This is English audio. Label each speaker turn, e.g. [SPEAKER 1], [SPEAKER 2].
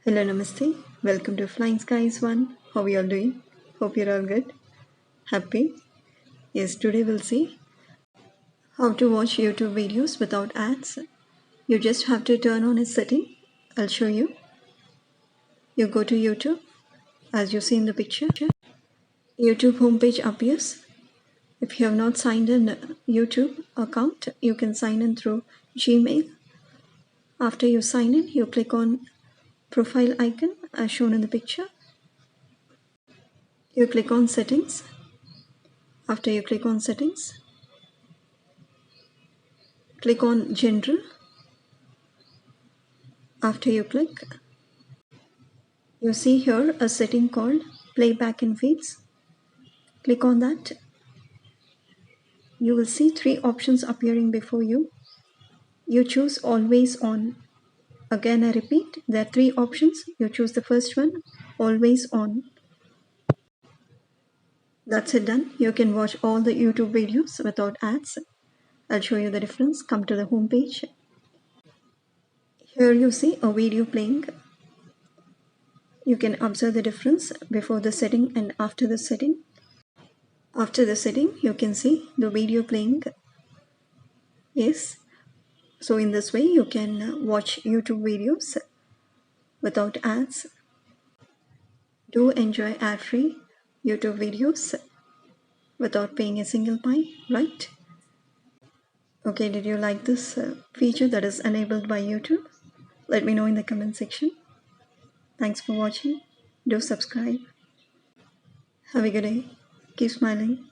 [SPEAKER 1] Hello, Namaste. Welcome to Flying Skies 1. How are you all doing? Hope you're all good. Happy? Yes, today we'll see how to watch YouTube videos without ads. You just have to turn on a setting. I'll show you. You go to YouTube, as you see in the picture. YouTube homepage appears. If you have not signed in YouTube account, you can sign in through Gmail. After you sign in, you click on profile icon as shown in the picture. You click on settings. After you click on settings, click on general. After you click, you see here a setting called playback in feeds. Click on that. You will see three options appearing before you. You choose always on. Again I repeat, there are three options. You choose the first one, always on. That's it, done. You can watch all the YouTube videos without ads. I'll show you the difference. Come to the home page. Here you see a video playing. You can observe the difference before the setting and after the setting. After the setting, you can see the video playing. Yes, so in this way you can watch YouTube videos without ads. Do enjoy ad-free YouTube videos without paying a single pie, right? Okay, did you like this feature that is enabled by YouTube? Let me know in the comment section. Thanks for watching. Do subscribe. Have a good day. Keep smiling.